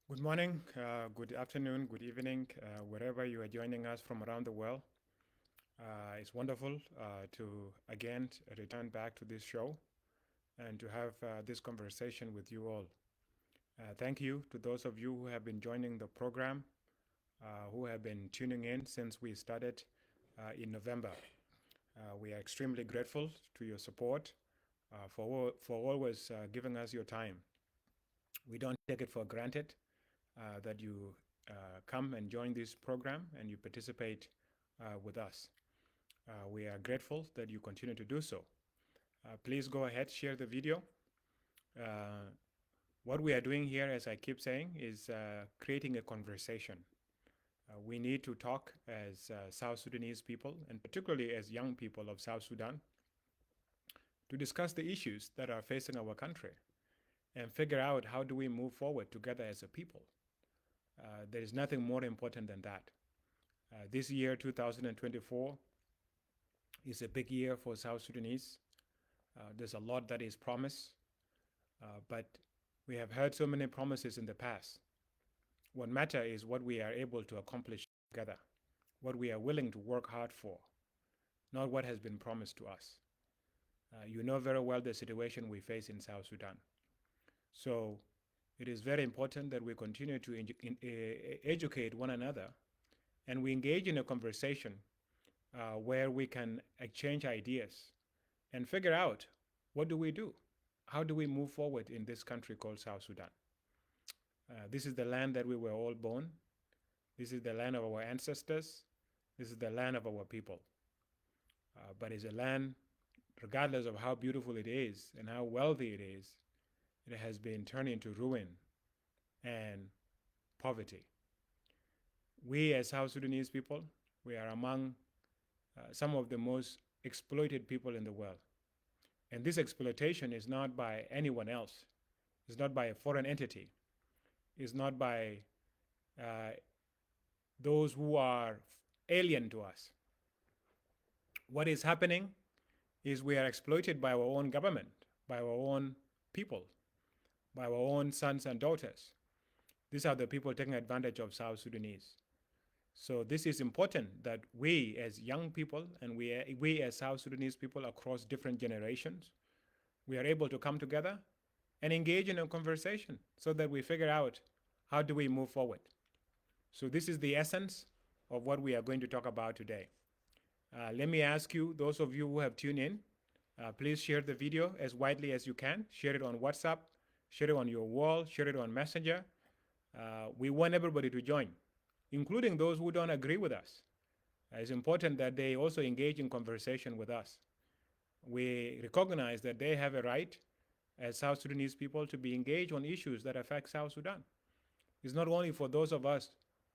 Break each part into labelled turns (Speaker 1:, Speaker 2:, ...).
Speaker 1: Good morning, good afternoon, good evening, wherever you are joining us from around the world. It's wonderful to again return back to this show and to have this conversation with you all. Thank you to those of you who have been joining the program, who have been tuning in since we started in November. We are extremely grateful to your support for always giving us your time. We don't take it for granted that you come and join this program and you participate with us. We are grateful that you continue to do so. Please go ahead, share the video. What we are doing here, as I keep saying, is creating a conversation. We need to talk as South Sudanese people, and particularly as young people of South Sudan, to discuss the issues that are facing our country and figure out how do we move forward together as a people. There is nothing more important than that. This year, 2024, is a big year for South Sudanese. There's a lot that is promised, but we have heard so many promises in the past. What matters is what we are able to accomplish together, what we are willing to work hard for, not what has been promised to us. You know very well the situation we face in South Sudan. So it is very important that we continue to educate one another and we engage in a conversation where we can exchange ideas and figure out what do we do? How do we move forward in this country called South Sudan? This is the land that we were all born. This is the land of our ancestors. This is the land of our people. But it's a land, regardless of how beautiful it is and how wealthy it has been turned into ruin and poverty. We as South Sudanese people, we are among some of the most exploited people in the world. And this exploitation is not by anyone else. It's not by a foreign entity. It's not by those who are alien to us. What is happening is we are exploited by our own government, by our own people, by our own sons and daughters. These are the people taking advantage of South Sudanese. So this is important that we as young people and we as South Sudanese people across different generations, we are able to come together and engage in a conversation so that we figure out how do we move forward. So this is the essence of what we are going to talk about today. Let me ask you, those of you who have tuned in, please share the video as widely as you can. Share it on WhatsApp, share it on your wall, share it on Messenger. We want everybody to join, including those who don't agree with us. It's important that they also engage in conversation with us. We recognize that they have a right as South Sudanese people to be engaged on issues that affect South Sudan. It's not only for those of us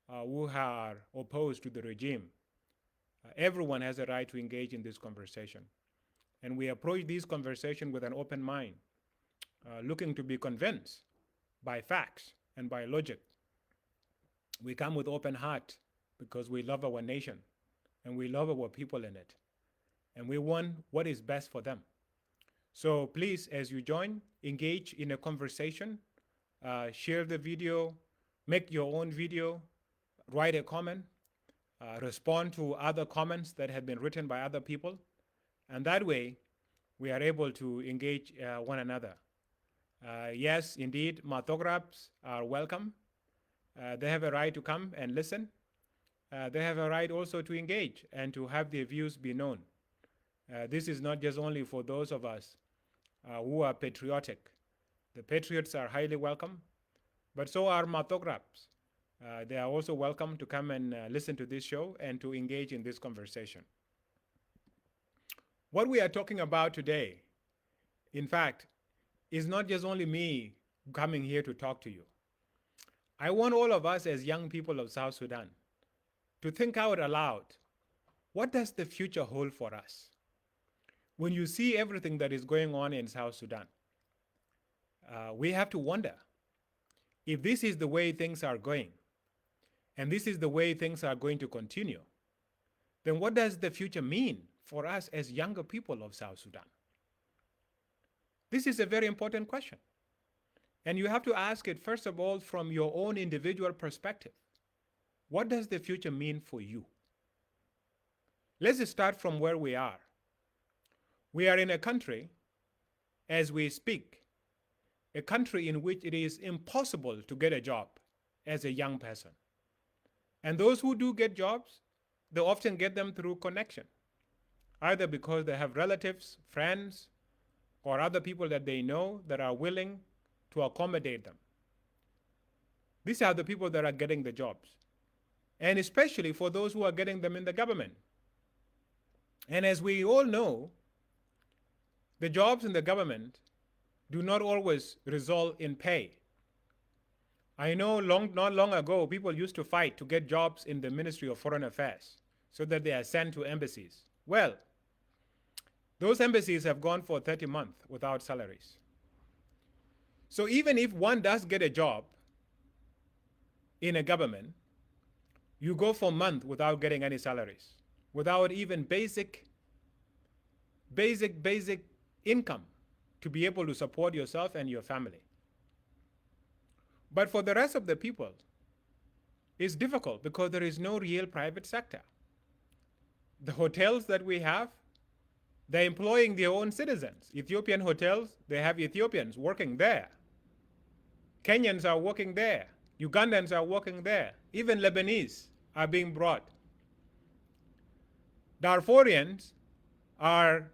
Speaker 1: who are opposed to the regime. Everyone has a right to engage in this conversation. And we approach this conversation with an open mind, looking to be convinced by facts and by logic. We come with open heart because we love our nation and we love our people in it. And we want what is best for them. So please, as you join, engage in a conversation, share the video, make your own video, write a comment, respond to other comments that have been written by other people. And that way, we are able to engage one another. Yes, indeed, mathographs are welcome. They have a right to come and listen. They have a right also to engage and to have their views be known. This is not just only for those of us who are patriotic. The patriots are highly welcome, but so are mathographs. They are also welcome to come and listen to this show and to engage in this conversation. What we are talking about today, in fact, is not just only me coming here to talk to you. I want all of us as young people of South Sudan to think out aloud. What does the future hold for us? When you see everything that is going on in South Sudan, we have to wonder if this is the way things are going, and this is the way things are going to continue, then what does the future mean for us as younger people of South Sudan? This is a very important question. And you have to ask it, first of all, from your own individual perspective. What does the future mean for you? Let's start from where we are. We are in a country, as we speak, a country in which it is impossible to get a job as a young person. And those who do get jobs, they often get them through connection, either because they have relatives, friends, or other people that they know that are willing to accommodate them. These are the people that are getting the jobs, and especially for those who are getting them in the government. And as we all know, the jobs in the government do not always result in pay. I know not long ago, people used to fight to get jobs in the Ministry of Foreign Affairs so that they are sent to embassies. Well, those embassies have gone for 30 months without salaries. So even if one does get a job in a government, you go for a month without getting any salaries, without even basic income to be able to support yourself and your family. But for the rest of the people, it's difficult because there is no real private sector. The hotels that we have, they're employing their own citizens. Ethiopian hotels, they have Ethiopians working there. Kenyans are working there. Ugandans are working there. Even Lebanese are being brought. Darfurians are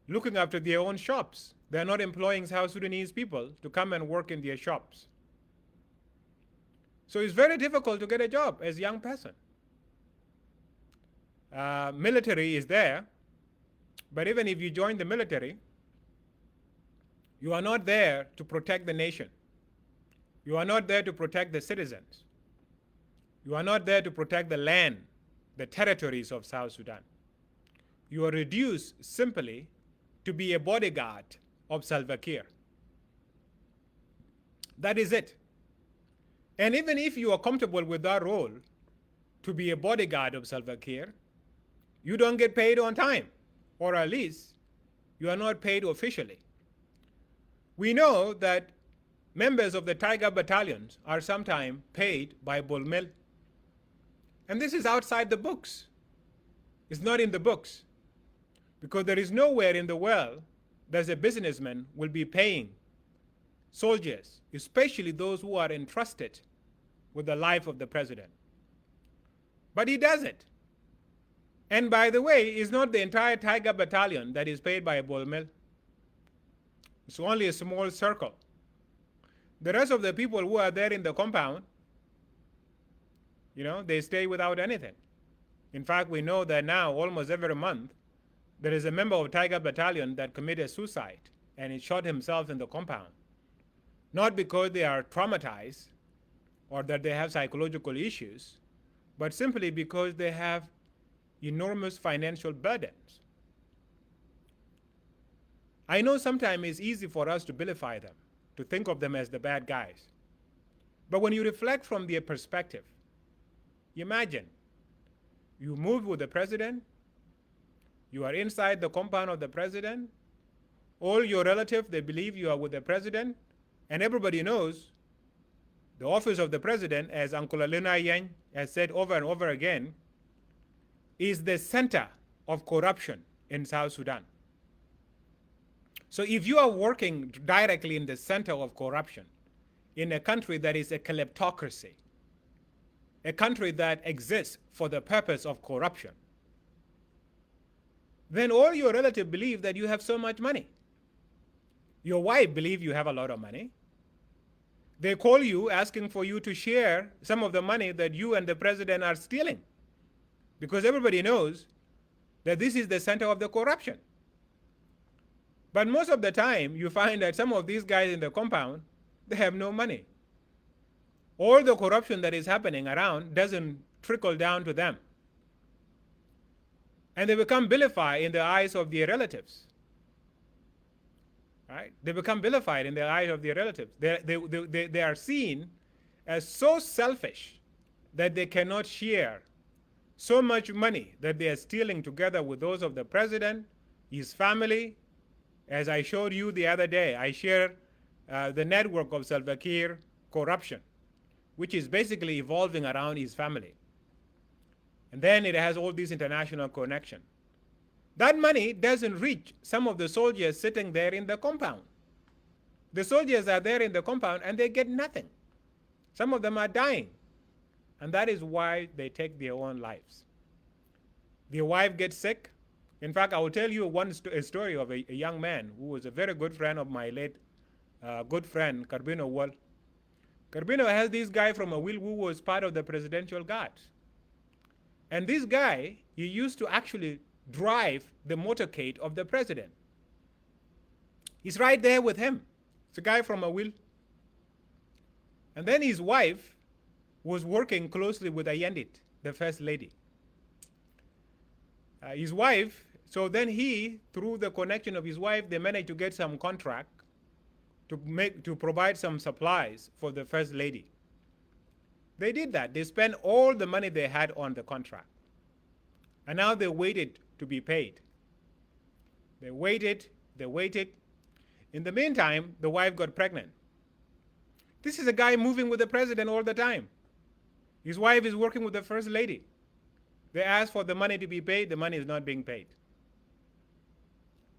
Speaker 1: looking after their own shops. They're not employing South Sudanese people to come and work in their shops. So it's very difficult to get a job as a young person. Military is there, but even if you join the military, you are not there to protect the nation. You are not there to protect the citizens. You are not there to protect the land, the territories of South Sudan. You are reduced simply to be a bodyguard of Salva Kiir. That is it. And even if you are comfortable with that role, to be a bodyguard of Salva Kiir, you don't get paid on time, or at least you are not paid officially. We know that members of the Tiger battalions are sometimes paid by Bolmel. And this is outside the books. It's not in the books. Because there is nowhere in the world that a businessman will be paying soldiers, especially those who are entrusted with the life of the president. But he does it. And by the way, it's not the entire Tiger battalion that is paid by Bolmel. It's only a small circle. The rest of the people who are there in the compound, they stay without anything. In fact, we know that now almost every month, there is a member of Tiger Battalion that committed suicide and he shot himself in the compound. Not because they are traumatized or that they have psychological issues, but simply because they have enormous financial burdens. I know sometimes it's easy for us to vilify them, to think of them as the bad guys. But when you reflect from their perspective, imagine you move with the president, you are inside the compound of the president, all your relatives, they believe you are with the president, and everybody knows the office of the president, as Uncle Alina Yang has said over and over again, is the center of corruption in South Sudan. So if you are working directly in the center of corruption, in a country that is a kleptocracy, a country that exists for the purpose of corruption, then all your relatives believe that you have so much money. Your wife believes you have a lot of money. They call you asking for you to share some of the money that you and the president are stealing, because everybody knows that this is the center of the corruption. But most of the time, you find that some of these guys in the compound, they have no money. All the corruption that is happening around doesn't trickle down to them. And they become vilified in the eyes of their relatives. Right? They become vilified in the eyes of their relatives. They are seen as so selfish that they cannot share so much money that they are stealing together with those of the president, his family. As I showed you the other day, I shared the network of Salva Kiir corruption, which is basically evolving around his family. And then it has all these international connections. That money doesn't reach some of the soldiers sitting there in the compound. The soldiers are there in the compound and they get nothing. Some of them are dying. And that is why they take their own lives. Their wife gets sick. In fact, I will tell you a story of a young man who was a very good friend of my late good friend, Carbino Wall. Carbino has this guy from a will who was part of the presidential guard. And this guy, he used to actually drive the motorcade of the president. He's right there with him. It's a guy from a will. And then his wife was working closely with Ayendit, the first lady. His wife, so then he, through the connection of his wife, they managed to get some contract to provide some supplies for the first lady. They did that. They spent all the money they had on the contract. And now they waited to be paid. They waited. In the meantime, the wife got pregnant. This is a guy moving with the president all the time. His wife is working with the first lady. They ask for the money to be paid. The money is not being paid.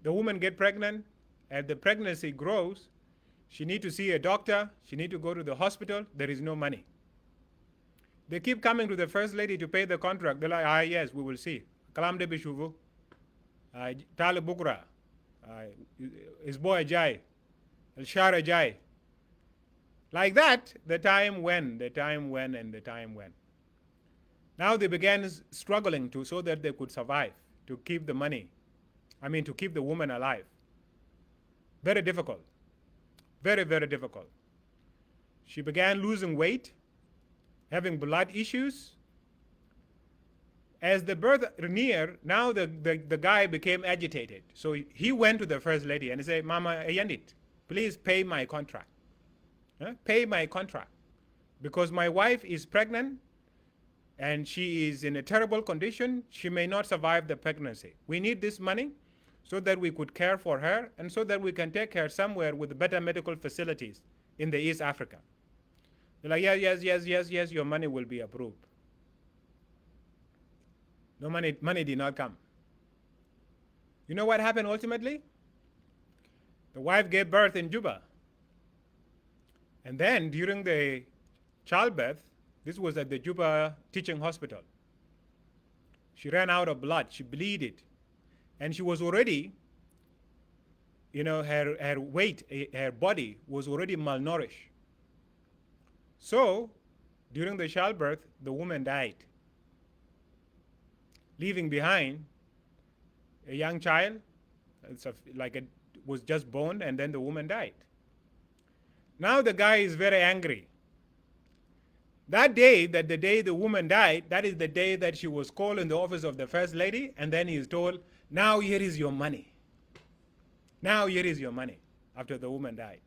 Speaker 1: The woman gets pregnant. As the pregnancy grows, she needs to see a doctor. She needs to go to the hospital. There is no money. They keep coming to the first lady to pay the contract. They're like, yes, we will see. Kalam de bishuvu. Tale bukra. Isboy jai. El shara jai. Like that, the time went. Now they began struggling so that they could survive, to keep the money. To keep the woman alive. Very difficult. Very, very difficult. She began losing weight, having blood issues. As the birth neared, now the guy became agitated. So he went to the first lady and he said, Mama Ayendit, please pay my contract. Pay my contract. Because my wife is pregnant and she is in a terrible condition. She may not survive the pregnancy. We need this money so that we could care for her and so that we can take her somewhere with better medical facilities in the East Africa. They're like, yes, your money will be approved. No money did not come. You know what happened ultimately? The wife gave birth in Juba. And then during the childbirth, this was at the Juba teaching hospital. She ran out of blood, she bleeded. And she was already, her weight, her body was already malnourished. So, during the childbirth, the woman died, leaving behind a young child, was just born, and then the woman died. Now the guy is very angry. That day, the day the woman died, that is the day that she was called in the office of the first lady, and then he is told, now here is your money. Now here is your money, after the woman died.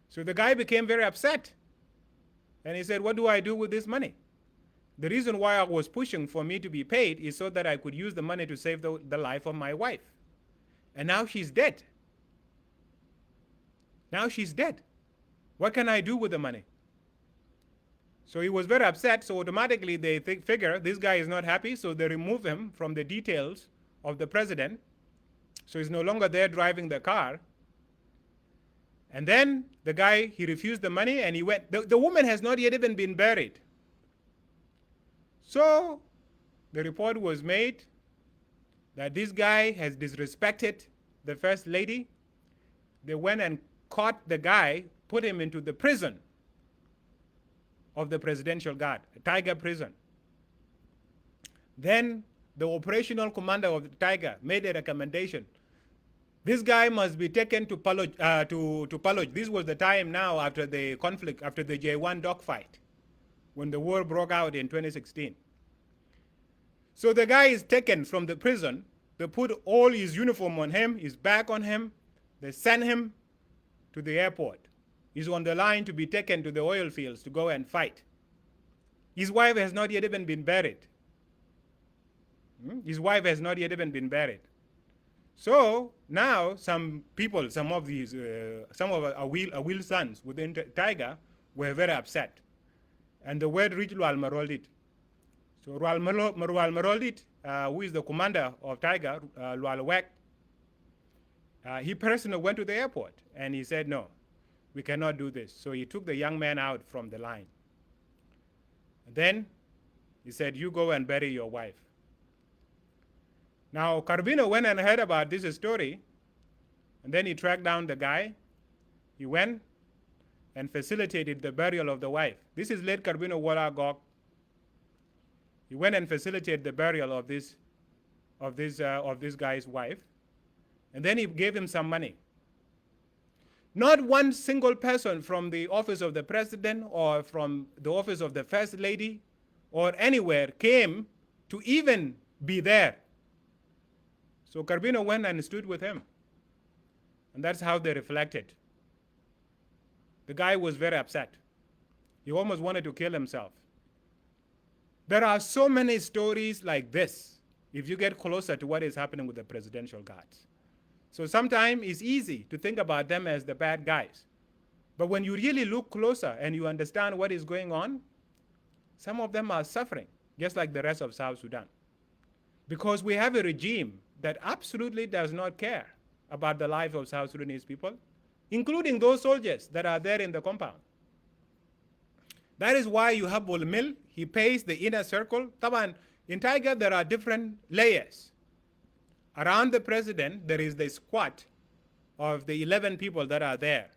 Speaker 1: So the guy became very upset. And he said, what do I do with this money? The reason why I was pushing for me to be paid is so that I could use the money to save the life of my wife. And now she's dead. Now she's dead. What can I do with the money? So he was very upset, so automatically they figure this guy is not happy, so they remove him from the details of the president. So he's no longer there driving the car. And then the guy, he refused the money and he went. The woman has not yet even been buried. So the report was made that this guy has disrespected the first lady. They went and caught the guy, put him into the prison of the presidential guard, a Tiger prison. Then the operational commander of the Tiger made a recommendation. This guy must be taken to Paloj. This was the time now after the conflict, after the J1 dogfight, when the war broke out in 2016. So the guy is taken from the prison. They put all his uniform on him, his bag on him. They send him to the airport. He's on the line to be taken to the oil fields to go and fight. His wife has not yet even been buried. His wife has not yet even been buried. So now some people, some of Awil sons within Tiger were very upset. And the word reached Lual Maroldit. So Lual Maroldit, who is the commander of Tiger, Lual Wek, he personally went to the airport and he said, no, we cannot do this. So he took the young man out from the line. And then he said, you go and bury your wife. Now, Carbino went and heard about this story, and then he tracked down the guy. He went and facilitated the burial of the wife. This is late Carbino Waragok. He went and facilitated the burial of this guy's wife, and then he gave him some money. Not one single person from the office of the president or from the office of the first lady or anywhere came to even be there. So Carbino went and stood with him. And that's how they reflected. The guy was very upset. He almost wanted to kill himself. There are so many stories like this if you get closer to what is happening with the presidential guards. So sometimes it's easy to think about them as the bad guys. But when you really look closer and you understand what is going on, some of them are suffering, just like the rest of South Sudan. Because we have a regime that absolutely does not care about the life of South Sudanese people, including those soldiers that are there in the compound. That is why you have Bolmil. He pays the inner circle. Taban, in Tiger, there are different layers. Around the president, there is the squad of the 11 people that are there.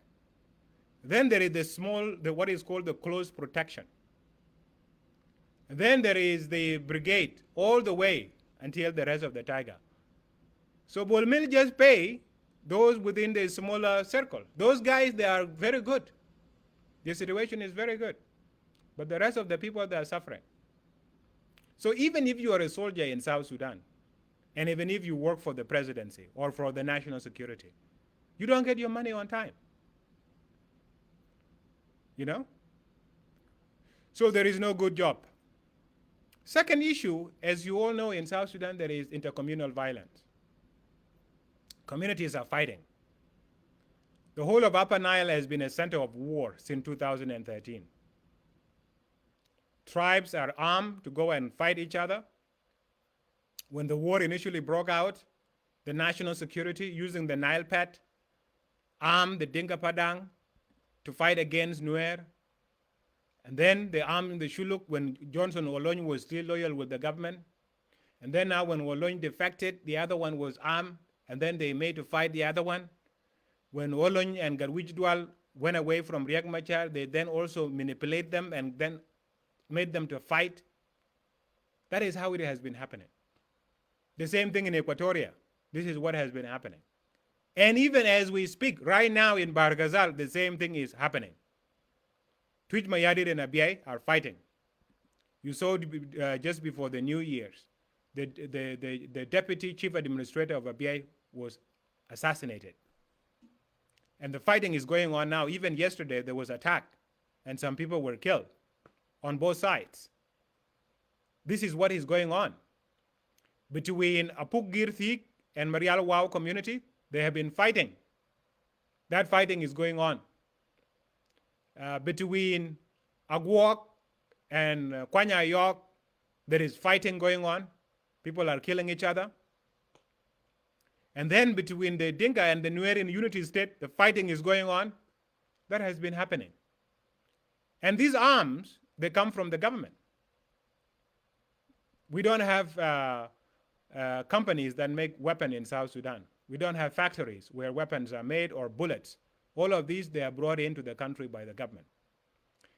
Speaker 1: Then there is what is called the close protection. And then there is the brigade all the way until the rest of the Tiger. So Bolmil just pay those within the smaller circle. Those guys, they are very good. The situation is very good. But the rest of the people, they are suffering. So even if you are a soldier in South Sudan, and even if you work for the presidency or for the national security, you don't get your money on time. You know? So there is no good job. Second issue, as you all know, in South Sudan, there is intercommunal violence. Communities are fighting. The whole of Upper Nile has been a center of war since 2013. Tribes are armed to go and fight each other. When the war initially broke out, the national security, using the Nile Pet, armed the Dinka Padang to fight against Nuer. And then they armed the Shuluk when Johnson Olony was still loyal with the government. And then now when Olony defected, the other one was armed, and then they made to fight the other one. When Olony and Garwijdual went away from Riek Machar, they then also manipulate them and then made them to fight. That is how it has been happening. The same thing in Equatoria. This is what has been happening. And even as we speak, right now in Barghazal, the same thing is happening. Twitch Mayadit and Abiy are fighting. You saw just before the New Year's, the deputy chief administrator of Abiy was assassinated. And the fighting is going on now. Even yesterday, there was an attack, and some people were killed on both sides. This is what is going on. Between Apuk Girthik and Marial Wau community, they have been fighting. That fighting is going on. Between Agwok and Kwanya Yok, there is fighting going on. People are killing each other. And then between the Dinka and the Nuer in Unity State, the fighting is going on. That has been happening. And these arms, they come from the government. We don't have companies that make weapons in South Sudan. We don't have factories where weapons are made or bullets. All of these, they are brought into the country by the government.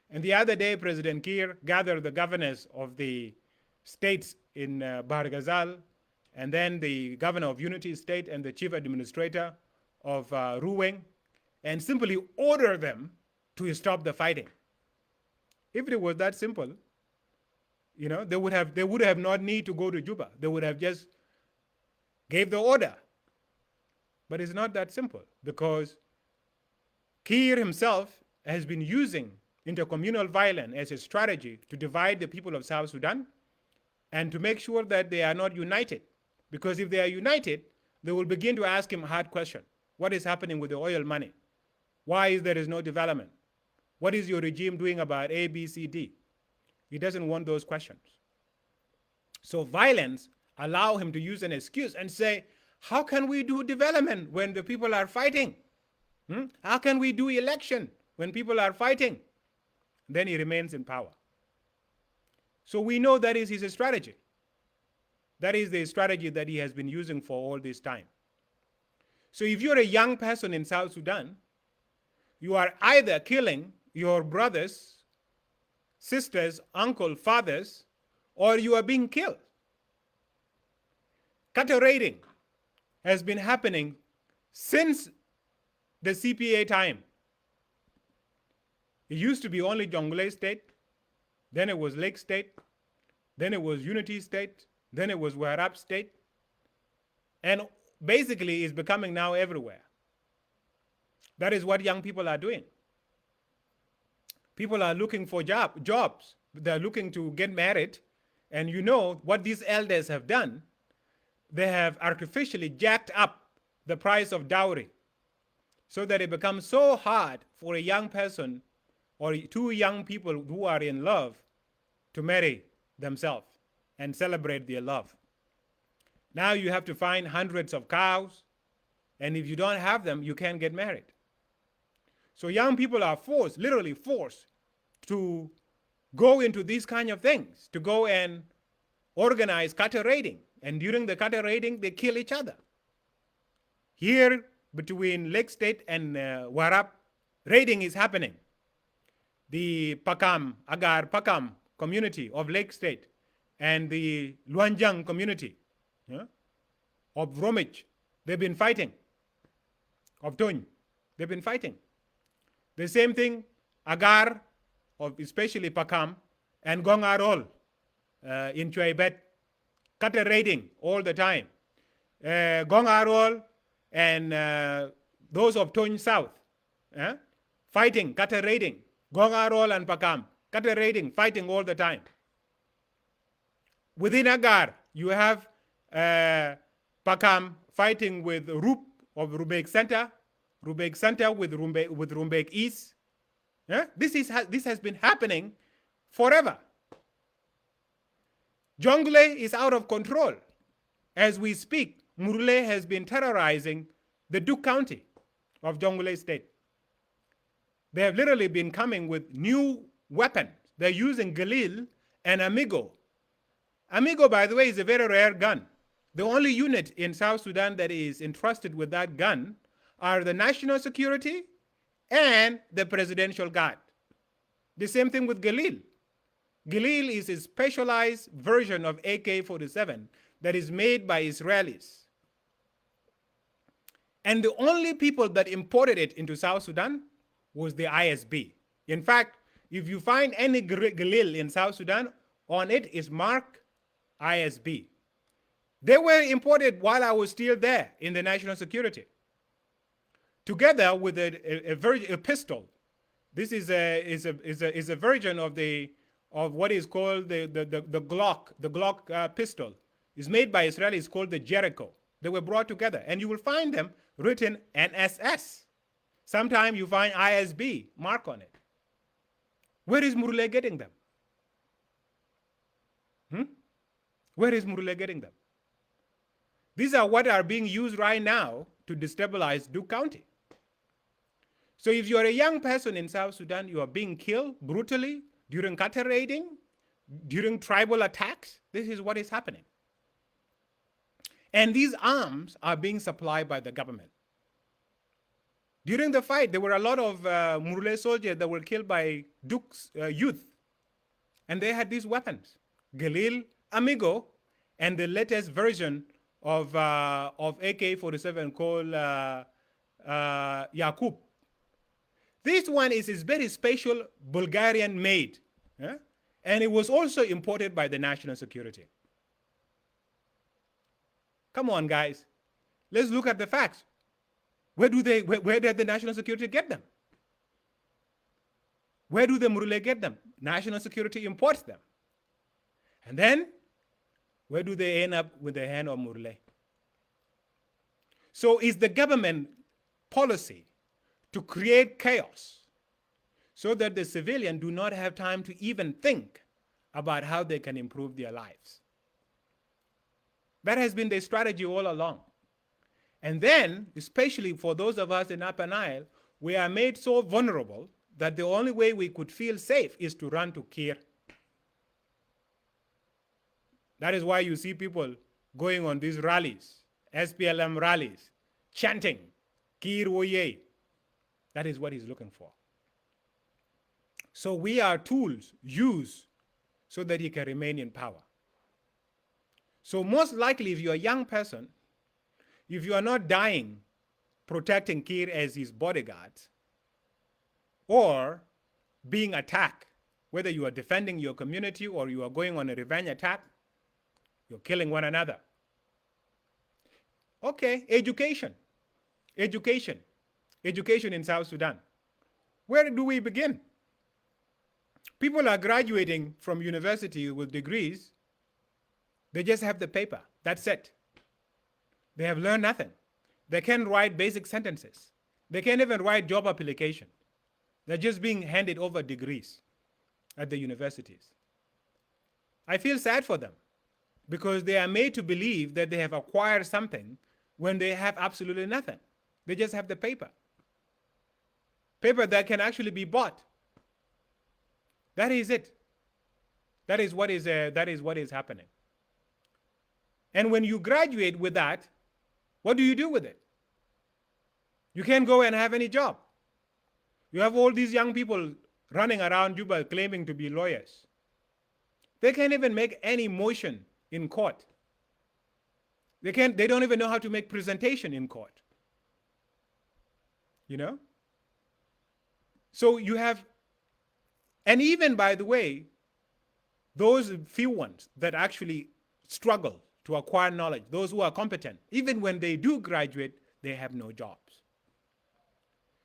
Speaker 1: And the other day, President Kiir gathered the governors of the states in Barghazal, and then the governor of Unity State and the chief administrator of Ruweng, and simply ordered them to stop the fighting. If it was that simple, you know, they would have not need to go to Juba. They would have just gave the order. But it's not that simple, because Kiir himself has been using intercommunal violence as a strategy to divide the people of South Sudan and to make sure that they are not united. Because if they are united, they will begin to ask him a hard question. What is happening with the oil money? Why there is no development? What is your regime doing about A, B, C, D? He doesn't want those questions. So violence allow him to use an excuse and say, how can we do development when the people are fighting? How can we do election when people are fighting? Then he remains in power. So we know that is his strategy. That is the strategy that he has been using for all this time. So if you're a young person in South Sudan, you are either killing your brothers, sisters, uncle, fathers, or you are being killed. Cattle raiding has been happening since the CPA time. It used to be only Jonglei State, then it was Lake State, then it was Unity State, then it was Warab State, and basically it's becoming now everywhere. That is what young people are doing. People are looking for jobs. They're looking to get married, and you know what these elders have done. They have artificially jacked up the price of dowry so that it becomes so hard for a young person or two young people who are in love to marry themselves and celebrate their love. Now you have to find hundreds of cows, and if you don't have them, you can't get married. So young people are forced, literally forced, to go into these kind of things, to go and organize cattle raiding. And during the cattle raiding, they kill each other. Here, between Lake State and Warab, raiding is happening. The Agar Pakam community of Lake State and the Luanjang community of Romich, they've been fighting. Of Tony, they've been fighting. The same thing, Agar, of especially Pakam, and Gongarol in Chuaibet, cattle raiding all the time. Gongarol and those of Tony South, fighting, cattle raiding. Gongarol and Pakam, cattle raiding, fighting all the time. Within Agar, you have Pakam fighting with Rup of Rumbek Center with Rumbek East. This has been happening forever. Jonglei is out of control. As we speak, Murle has been terrorizing the Duke County of Jonglei State. They have literally been coming with new weapons. They're using Galil and Amigo. Amigo, by the way, is a very rare gun. The only unit in South Sudan that is entrusted with that gun are the National Security and the Presidential Guard. The same thing with Galil. Galil is a specialized version of AK-47 that is made by Israelis. And the only people that imported it into South Sudan was the ISB. In fact, if you find any Galil in South Sudan, on it is marked ISB. They were imported while I was still there in the National Security, together with a pistol. This is a version of what is called the Glock. The Glock pistol is made by Israelis, called the Jericho. They were brought together, and you will find them written NSS. Sometimes you find ISB mark on it. Where is Murle getting them? Where is Murle getting them? These are what are being used right now to destabilize Duke County. So if you are a young person in South Sudan, you are being killed brutally during cattle raiding, during tribal attacks. This is what is happening. And these arms are being supplied by the government. During the fight, there were a lot of Murle soldiers that were killed by Duke's youth. And they had these weapons, Galil, Amigo, and the latest version of AK-47 called Yakub. This one is very special Bulgarian made. And it was also imported by the National Security. Come on, guys. Let's look at the facts. Where did the National Security get them? Where do the Murle get them? National Security imports them. And then, where do they end up with the hand of Murle? So is the government policy to create chaos so that the civilians do not have time to even think about how they can improve their lives. That has been the strategy all along. And then, especially for those of us in Upper Nile, we are made so vulnerable that the only way we could feel safe is to run to Kir. That is why you see people going on these rallies, SPLM rallies, chanting, Kir Woye. That is what he's looking for. So we are tools used so that he can remain in power. So most likely, if you're a young person, if you are not dying protecting Kir as his bodyguards, or being attacked, whether you are defending your community or you are going on a revenge attack, you're killing one another. Okay, education in South Sudan. Where do we begin? People are graduating from university with degrees. They just have the paper. That's it. They have learned nothing. They can't write basic sentences. They can't even write job application. They're just being handed over degrees at the universities. I feel sad for them because they are made to believe that they have acquired something when they have absolutely nothing. They just have the paper. Paper that can actually be bought. That is it. That is what is happening. And when you graduate with that, what do you do with it? You can't go and have any job. You have all these young people running around Juba claiming to be lawyers. They can't even make any motion in court. They don't even know how to make presentation in court. You know? So you have, and even by the way, those few ones that actually struggle to acquire knowledge, those who are competent, even when they do graduate, they have no jobs.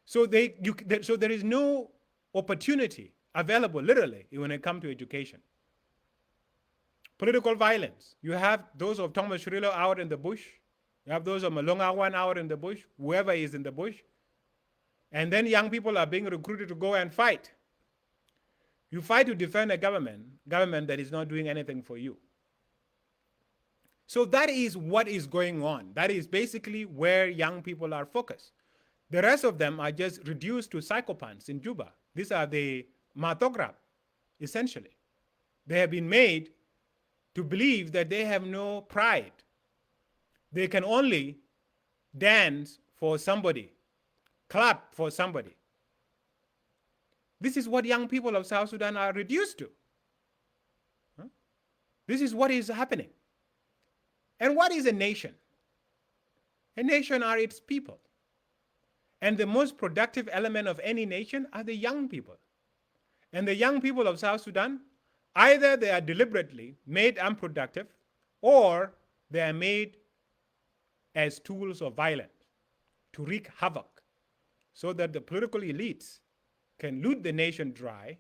Speaker 1: So there is no opportunity available, literally, when it comes to education. Political violence. You have those of Thomas Shirilo out in the bush. You have those of Malongawan out in the bush, whoever is in the bush. And then young people are being recruited to go and fight. You fight to defend a government that is not doing anything for you. So that is what is going on. That is basically where young people are focused. The rest of them are just reduced to psychopaths in Juba. These are the Matograp, essentially. They have been made to believe that they have no pride. They can only dance for somebody, clap for somebody. This is what young people of South Sudan are reduced to. This is what is happening. And what is a nation? A nation are its people. And the most productive element of any nation are the young people. And the young people of South Sudan, either they are deliberately made unproductive or they are made as tools of violence to wreak havoc so that the political elites can loot the nation dry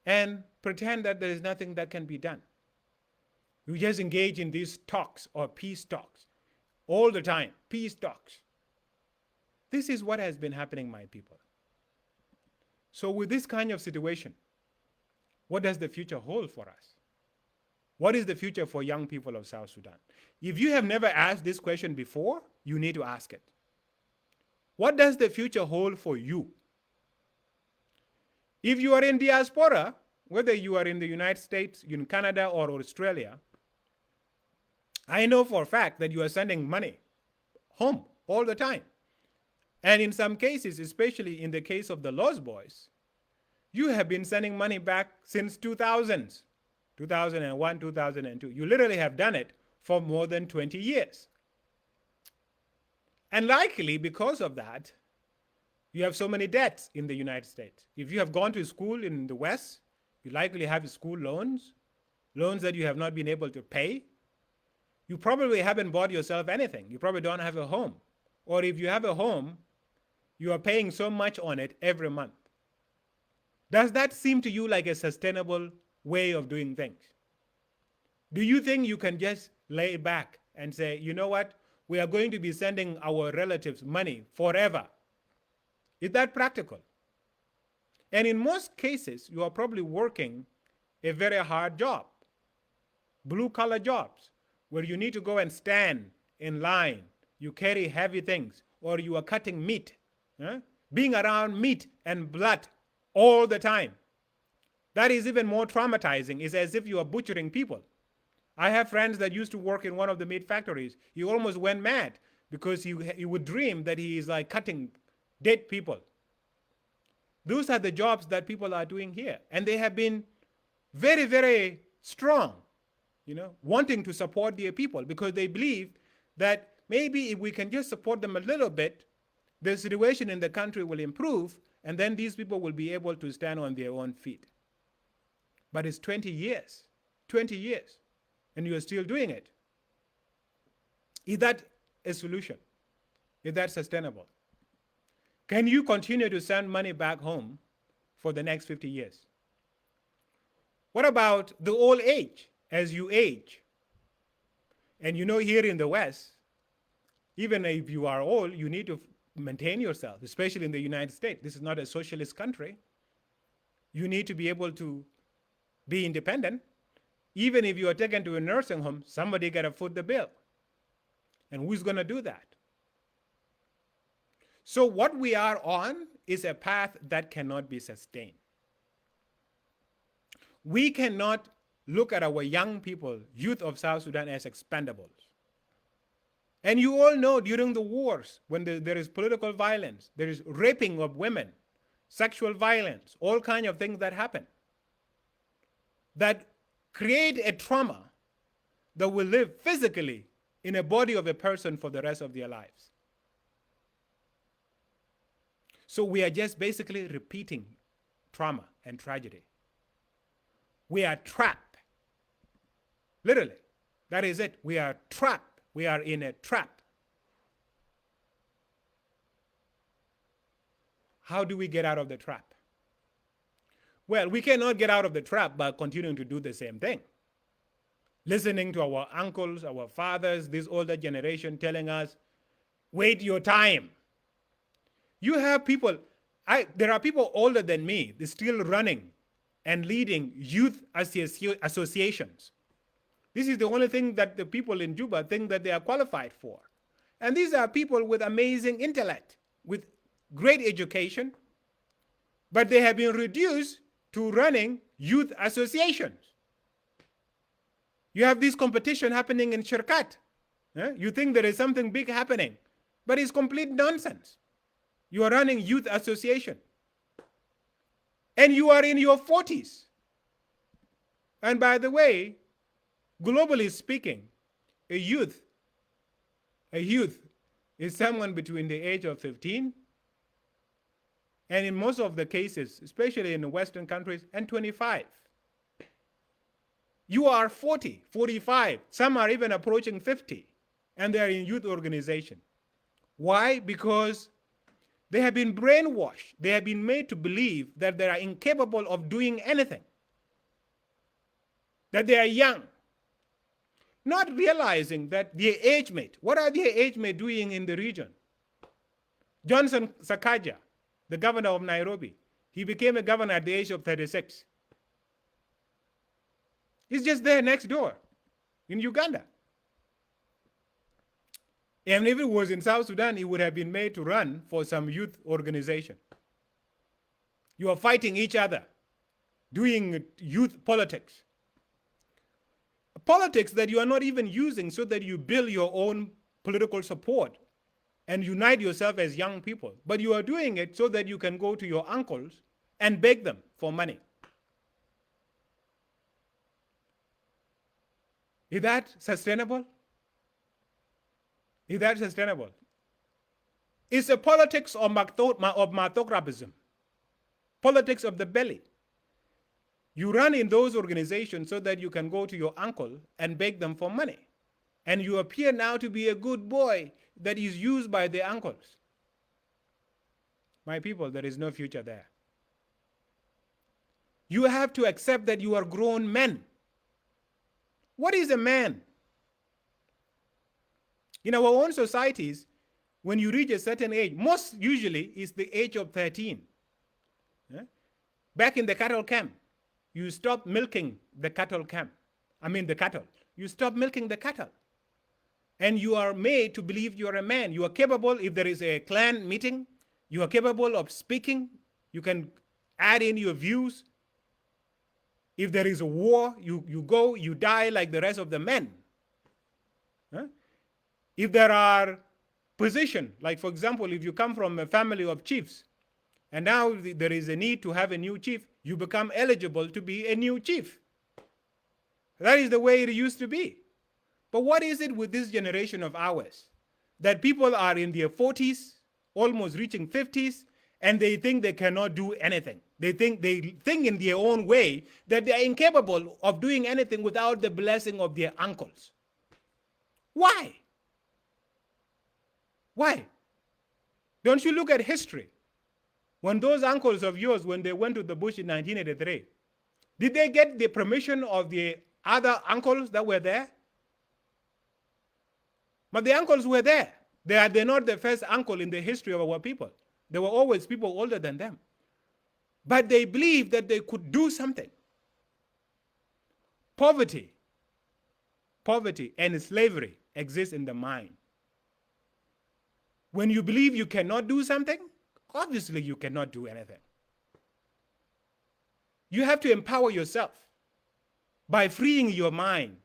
Speaker 1: and pretend that there is nothing that can be done. We just engage in these talks or peace talks all the time, peace talks. This is what has been happening, my people. So with this kind of situation, what does the future hold for us? What is the future for young people of South Sudan? If you have never asked this question before, you need to ask it. What does the future hold for you? If you are in diaspora, whether you are in the United States, in Canada, or Australia, I know for a fact that you are sending money home all the time. And in some cases, especially in the case of the Lost Boys, you have been sending money back since 2000s, 2001, 2002. You literally have done it for more than 20 years. And likely because of that, you have so many debts in the United States. If you have gone to school in the West, you likely have school loans that you have not been able to pay. You probably haven't bought yourself anything. You probably don't have a home. Or if you have a home, you are paying so much on it every month. Does that seem to you like a sustainable way of doing things? Do you think you can just lay back and say, you know what, we are going to be sending our relatives money forever. Is that practical? And in most cases, you are probably working a very hard job, blue-collar jobs, where you need to go and stand in line, you carry heavy things, or you are cutting meat, being around meat and blood all the time. That is even more traumatizing. It's as if you are butchering people. I have friends that used to work in one of the meat factories. He almost went mad because he would dream that he is like cutting dead people. Those are the jobs that people are doing here. And they have been very, very strong, wanting to support their people because they believe that maybe if we can just support them a little bit, the situation in the country will improve, and then these people will be able to stand on their own feet. But it's 20 years, and you are still doing it. Is that a solution? Is that sustainable? Can you continue to send money back home for the next 50 years? What about the old age? As you age, and here in the West, even if you are old, you need to maintain yourself, especially in the United States. This is not a socialist country. You need to be able to be independent. Even if you are taken to a nursing home, somebody got to foot the bill. And who's going to do that? So what we are on is a path that cannot be sustained. We cannot look at our young people, youth of South Sudan, as expendables. And you all know during the wars, when there is political violence, there is raping of women, sexual violence, all kinds of things that happen, that create a trauma that will live physically in a body of a person for the rest of their lives. So we are just basically repeating trauma and tragedy. We are trapped. Literally, that is it. We are trapped. We are in a trap. How do we get out of the trap? Well, we cannot get out of the trap by continuing to do the same thing. Listening to our uncles, our fathers, this older generation telling us, wait your time. You have people, there are people older than me, they're still running and leading youth associations. This is the only thing that the people in Juba think that they are qualified for. And these are people with amazing intellect, with great education, but they have been reduced to running youth associations. You have this competition happening in Shirkat. You think there is something big happening, but it's complete nonsense. You are running youth association. And you are in your 40s. And by the way, globally speaking, a youth is someone between the age of 15 and in most of the cases, especially in the Western countries, and 25. You are 40, 45, some are even approaching 50, and they are in youth organization. Why? Because they have been brainwashed. They have been made to believe that they are incapable of doing anything, that they are young, not realizing that their age mate, what are their age mate doing in the region? Johnson Sakaja, the governor of Nairobi, he became a governor at the age of 36. He's just there next door in Uganda. And if it was in South Sudan, he would have been made to run for some youth organization. You are fighting each other, doing youth politics. Politics that you are not even using so that you build your own political support and unite yourself as young people. But you are doing it so that you can go to your uncles and beg them for money. Is that sustainable? Is that sustainable? It's a politics of martocratism, politics of the belly. You run in those organizations so that you can go to your uncle and beg them for money. And you appear now to be a good boy that is used by the uncles. My people, there is no future there. You have to accept that you are grown men. What is a man? In our own societies, when you reach a certain age, most usually is the age of 13. Yeah? Back in the cattle camp, you stop milking the cattle camp. The cattle. You stop milking the cattle. And you are made to believe you are a man. You are capable, if there is a clan meeting, you are capable of speaking. You can add in your views. If there is a war, you go, you die like the rest of the men. Huh? If there are positions, like for example, if you come from a family of chiefs, and now there is a need to have a new chief, you become eligible to be a new chief. That is the way it used to be. But what is it with this generation of ours? That people are in their 40s, almost reaching 50s, and they think they cannot do anything. They think in their own way that they are incapable of doing anything without the blessing of their uncles. Why? Why? Don't you look at history? When those uncles of yours, when they went to the bush in 1983, did they get the permission of the other uncles that were there? But the uncles were there. They're not the first uncle in the history of our people. There were always people older than them. But they believed that they could do something. Poverty and slavery exist in the mind. When you believe you cannot do something, obviously you cannot do anything. You have to empower yourself by freeing your mind,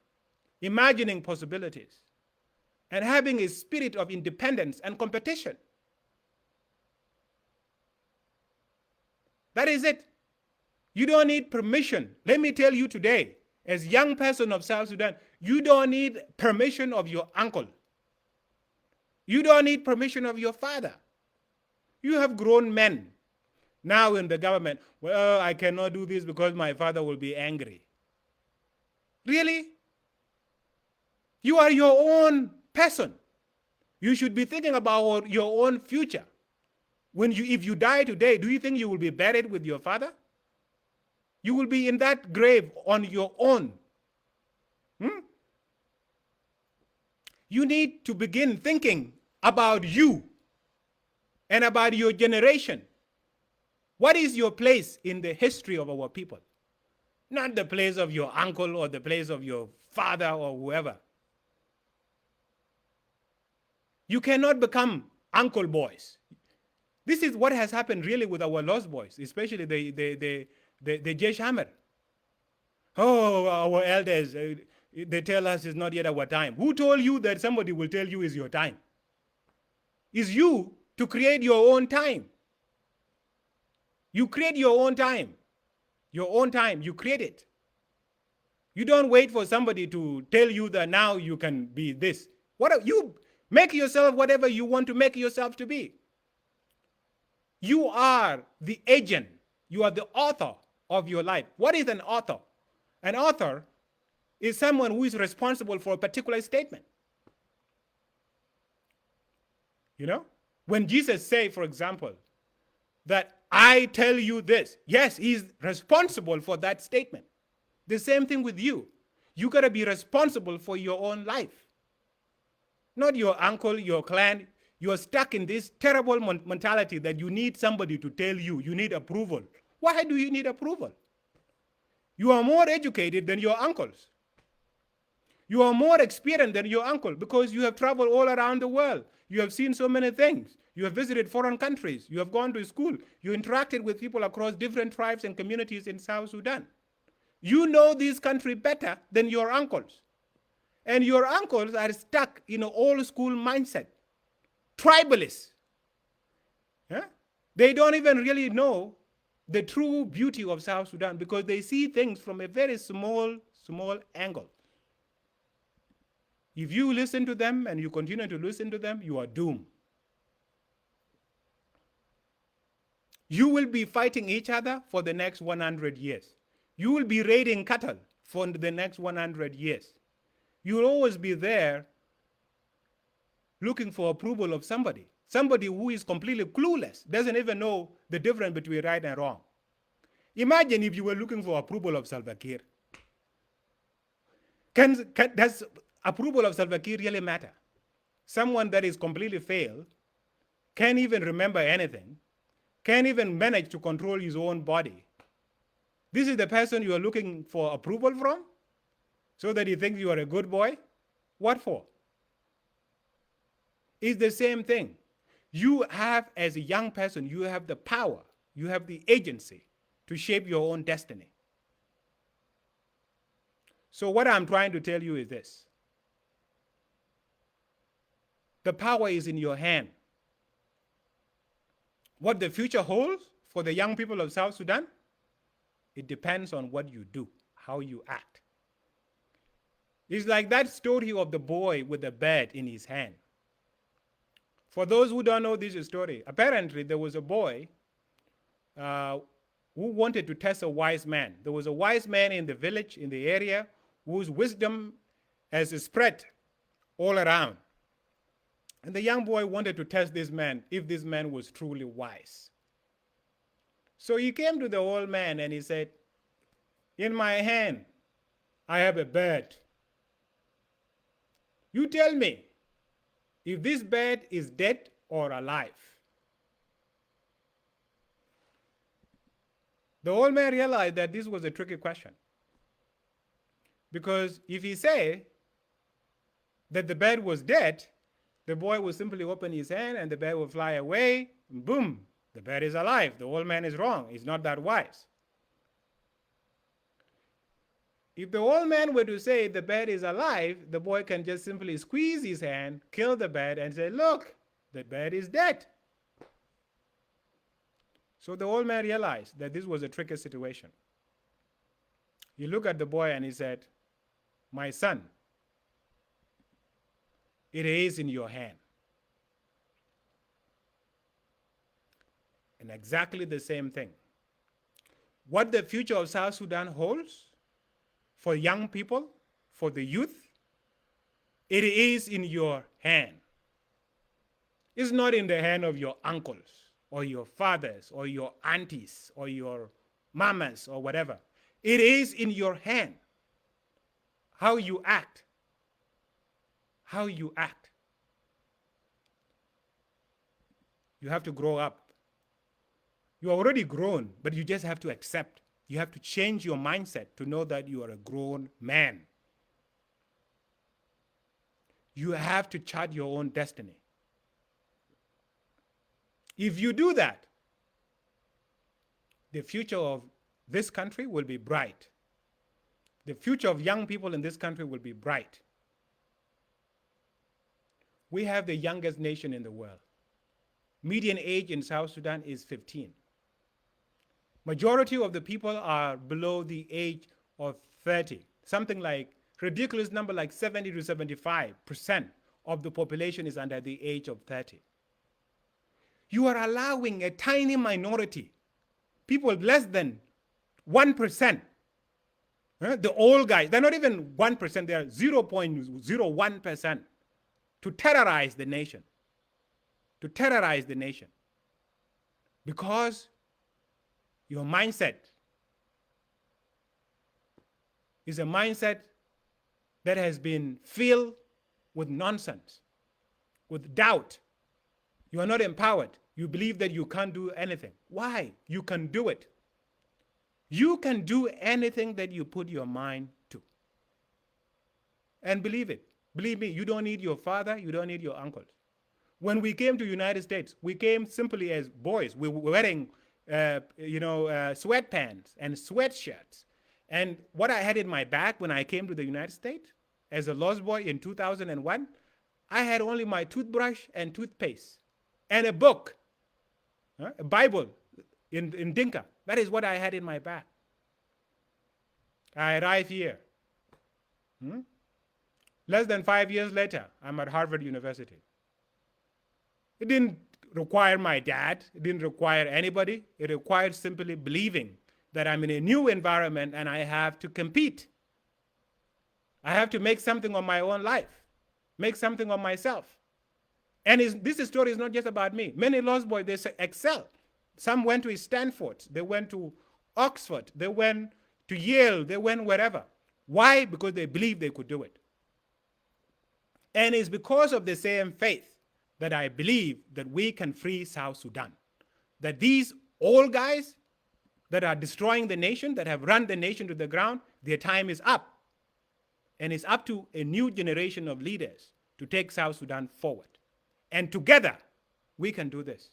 Speaker 1: imagining possibilities, and having a spirit of independence and competition. That is it. You don't need permission. Let me tell you today, as a young person of South Sudan, you don't need permission of your uncle. You don't need permission of your father. You have grown men now in the government. Well, I cannot do this because my father will be angry. Really? You are your own person. You should be thinking about your own future. If you die today, do you think you will be buried with your father? You will be in that grave on your own. You need to begin thinking about you and about your generation. What is your place in the history of our people? Not the place of your uncle or the place of your father or whoever. You cannot become uncle boys. This is what has happened really with our lost boys, especially the Jesh Hammer. Oh, our elders, they tell us it's not yet our time. Who told you that somebody will tell you it's your time? It's you to create your own time. You create your own time. Your own time, you create it. You don't wait for somebody to tell you that now you can be this. You make yourself whatever you want to make yourself to be. You are the agent. You are the author of your life. What is an author? An author is someone who is responsible for a particular statement. You know, when Jesus said, for example, that I tell you this, yes, he's responsible for that statement. The same thing with you. You got to be responsible for your own life. Not your uncle, your clan. You're stuck in this terrible mentality that you need somebody to tell you. You need approval. Why do you need approval? You are more educated than your uncles. You are more experienced than your uncle because you have traveled all around the world. You have seen so many things. You have visited foreign countries. You have gone to school. You interacted with people across different tribes and communities in South Sudan. You know this country better than your uncles. And your uncles are stuck in an old school mindset. Tribalists. Yeah? They don't even really know the true beauty of South Sudan because they see things from a very small angle. If you listen to them and you continue to listen to them, you are doomed. You will be fighting each other for the next 100 years. You will be raiding cattle for the next 100 years. You will always be there looking for approval of somebody who is completely clueless, doesn't even know the difference between right and wrong. Imagine if you were looking for approval of Salva Kiir. Does approval of Salva Kiir really matter? someone that is completely failed, can't even remember anything, can't even manage to control his own body. This is the person you are looking for approval from so that he thinks you are a good boy? What for? It's the same thing. You have, as a young person, you have the power, you have the agency to shape your own destiny. So what I'm trying to tell you is this. The power is in your hand. What the future holds for the young people of South Sudan, it depends on what you do, how you act. It's like that story of the boy with the bird in his hand. For those who don't know this story, apparently there was a boy who wanted to test a wise man. There was a wise man in the village, in the area, whose wisdom has spread all around. And the young boy wanted to test this man, if this man was truly wise. So he came to the old man and he said, in my hand, I have a bird. You tell me if this bird is dead or alive. The old man realized that this was a tricky question. Because if he say that the bird was dead, the boy will simply open his hand and the bird will fly away, and boom, the bird is alive. The old man is wrong. He's not that wise. If the old man were to say the bird is alive, the boy can just simply squeeze his hand, kill the bird, and say, look, the bird is dead. So the old man realized that this was a tricky situation. He looked at the boy and he said, my son, it is in your hand. And exactly the same thing. What the future of South Sudan holds for young people, for the youth, it is in your hand. It's not in the hand of your uncles or your fathers or your aunties or your mamas or whatever. It is in your hand. How you act. How you act. You have to grow up. You are already grown, but you just have to accept. You have to change your mindset to know that you are a grown man. You have to chart your own destiny. If you do that, the future of this country will be bright. The future of young people in this country will be bright. We have the youngest nation in the world. Median age in South Sudan is 15. Majority of the people are below the age of 30. Something like, ridiculous number like 70 to 75% of the population is under the age of 30. You are allowing a tiny minority, people less than 1%, the old guys, they're not even 1%, they're 0.01%, to terrorize the nation. To terrorize the nation. Because your mindset is a mindset that has been filled with nonsense, with doubt. You are not empowered. You believe that you can't do anything. Why? You can do it. You can do anything that you put your mind to. And believe it. Believe me, you don't need your father, you don't need your uncles. When we came to the United States, we came simply as boys. We were wearing sweatpants and sweatshirts. And what I had in my bag when I came to the United States as a lost boy in 2001, I had only my toothbrush and toothpaste and a book, a Bible in Dinka. That is what I had in my bag. I arrived here. Less than 5 years later, I'm at Harvard University. It didn't require my dad. It didn't require anybody. It required simply believing that I'm in a new environment and I have to compete. I have to make something of my own life, make something of myself. And this story is not just about me. Many lost boys, they excel. Some went to Stanford. They went to Oxford. They went to Yale. They went wherever. Why? Because they believed they could do it. And it's because of the same faith that I believe that we can free South Sudan. That these old guys that are destroying the nation, that have run the nation to the ground, their time is up. And it's up to a new generation of leaders to take South Sudan forward. And together, we can do this.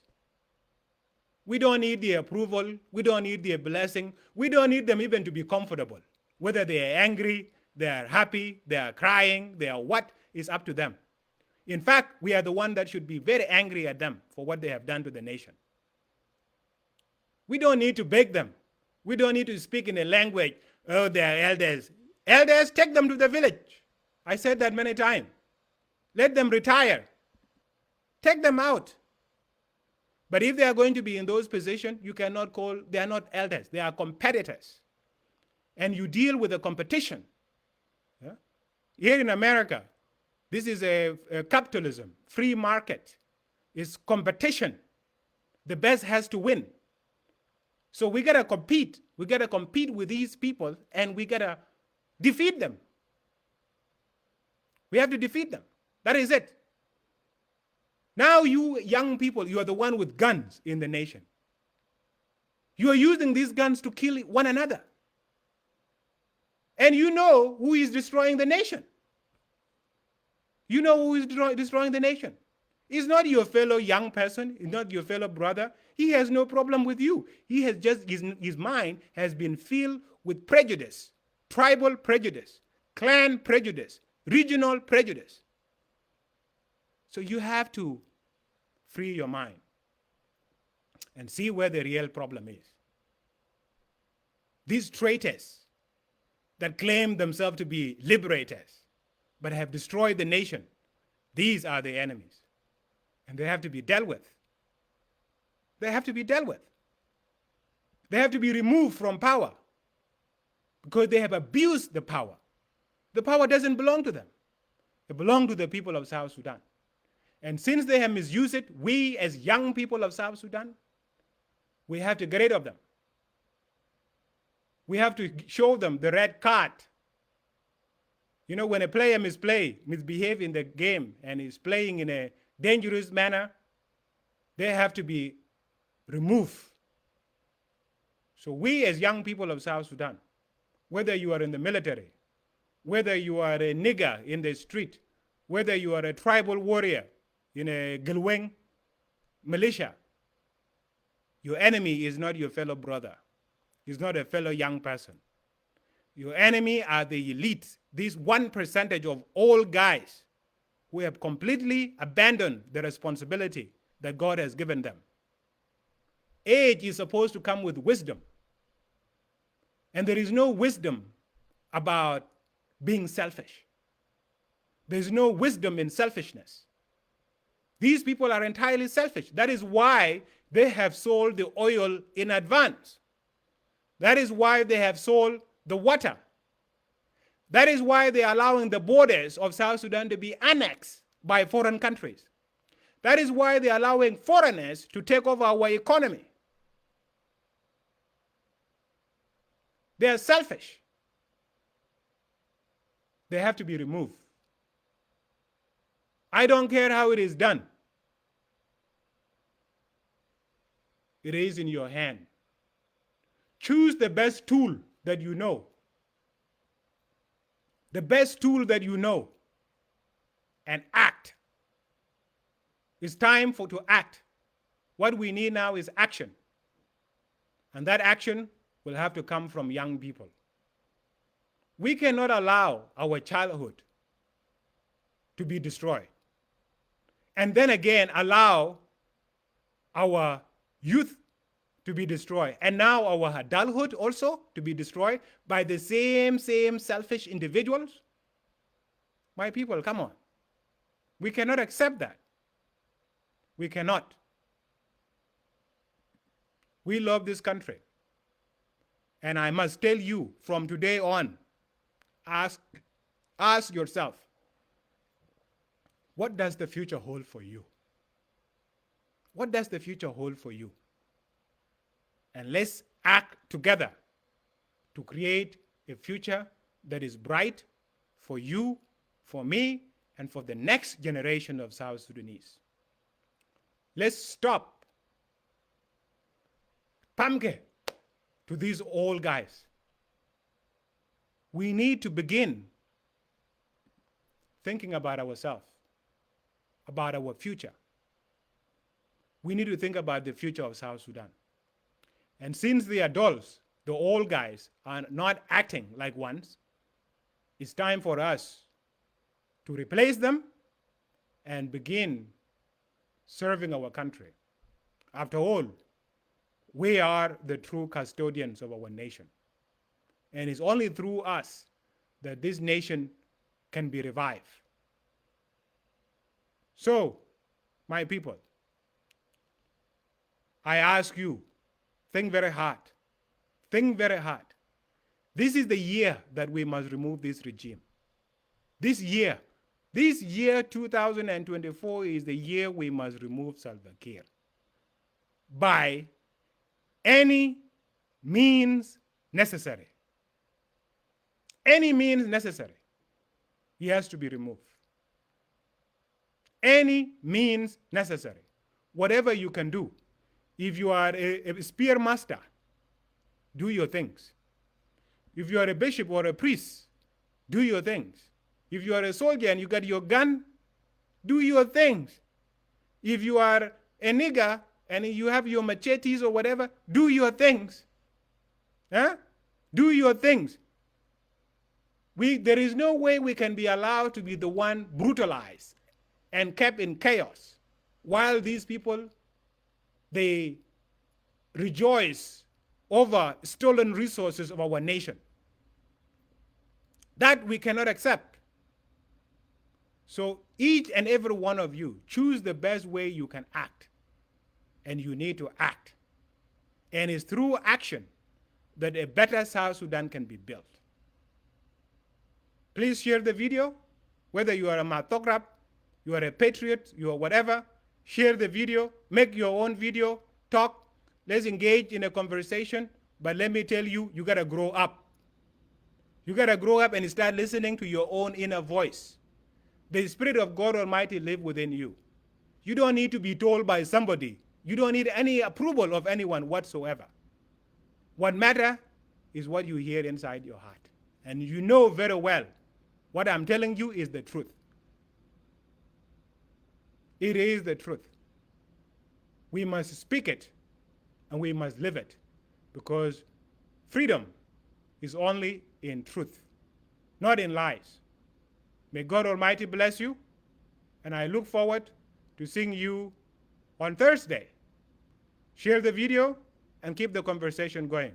Speaker 1: We don't need their approval. We don't need their blessing. We don't need them even to be comfortable. Whether they are angry, they are happy, they are crying, they are what, is up to them. In fact, we are the one that should be very angry at them for what they have done to the nation. We don't need to beg them. We don't need to speak in a language, oh, they are elders. Elders, take them to the village. I said that many times. Let them retire. Take them out. But if they are going to be in those positions, you cannot call, they are not elders. They are competitors. And you deal with the competition. Yeah? Here in America, this is a capitalism, free market. It's competition. The best has to win. So we got to compete. We got to compete with these people, and we got to defeat them. We have to defeat them. That is it. Now you young people, you are the one with guns in the nation. You are using these guns to kill one another. And you know who is destroying the nation. You know who is destroying the nation. It's not your fellow young person. It's not your fellow brother. He has no problem with you. He has just, his mind has been filled with prejudice, tribal prejudice, clan prejudice, regional prejudice. So you have to free your mind and see where the real problem is. These traitors that claim themselves to be liberators but have destroyed the nation, these are the enemies. And they have to be dealt with. They have to be dealt with. They have to be removed from power because they have abused the power. The power doesn't belong to them. It belongs to the people of South Sudan. And since they have misused it, we as young people of South Sudan, we have to get rid of them. We have to show them the red card. You know, when a player misbehave in the game and is playing in a dangerous manner, they have to be removed. So we as young people of South Sudan, whether you are in the military, whether you are a nigger in the street, whether you are a tribal warrior in a Gilweng militia, your enemy is not your fellow brother. He's not a fellow young person. Your enemy are the elite, this 1% of all guys who have completely abandoned the responsibility that God has given them. Age is supposed to come with wisdom. And there is no wisdom about being selfish. There's no wisdom in selfishness. These people are entirely selfish. That is why they have sold the oil in advance. That is why they have sold the water. That is why they are allowing the borders of South Sudan to be annexed by foreign countries. That is why they are allowing foreigners to take over our economy. They are selfish. They have to be removed. I don't care how it is done. It is in your hand. Choose the best tool that you know. The best tool that you know. And act. It's time to act. What we need now is action. And that action will have to come from young people. We cannot allow our childhood to be destroyed. And then again, allow our youth to be destroyed. And now our adulthood also to be destroyed by the same selfish individuals. My people, come on. We cannot accept that. We cannot. We love this country. And I must tell you, from today on, ask yourself, what does the future hold for you? What does the future hold for you? And let's act together to create a future that is bright for you, for me, and for the next generation of South Sudanese. Let's stop pamke to these old guys. We need to begin thinking about ourselves, about our future. We need to think about the future of South Sudan. And since the adults, the old guys, are not acting like ones, it's time for us to replace them and begin serving our country. After all, we are the true custodians of our nation. And it's only through us that this nation can be revived. So, my people, I ask you, think very hard. Think very hard. This is the year that we must remove this regime. This year 2024 is the year we must remove Salva Kiir. By any means necessary. Any means necessary. He has to be removed. Any means necessary. Whatever you can do. If you are a spear master, do your things. If you are a bishop or a priest, do your things. If you are a soldier and you got your gun, do your things. If you are a nigger and you have your machetes or whatever, do your things. Huh? Do your things. There is no way we can be allowed to be the one brutalized and kept in chaos while these people, they rejoice over stolen resources of our nation. That we cannot accept. So each and every one of you, choose the best way you can act. And you need to act. And it's through action that a better South Sudan can be built. Please share the video. Whether you are a Matograp, you are a patriot, you are whatever, share the video, make your own video, talk. Let's engage in a conversation. But let me tell you, you got to grow up. You got to grow up and start listening to your own inner voice. The Spirit of God Almighty lives within you. You don't need to be told by somebody. You don't need any approval of anyone whatsoever. What matters is what you hear inside your heart. And you know very well what I'm telling you is the truth. It is the truth. We must speak it and we must live it, because freedom is only in truth, not in lies. May God Almighty bless you, and I look forward to seeing you on Thursday. Share the video and keep the conversation going.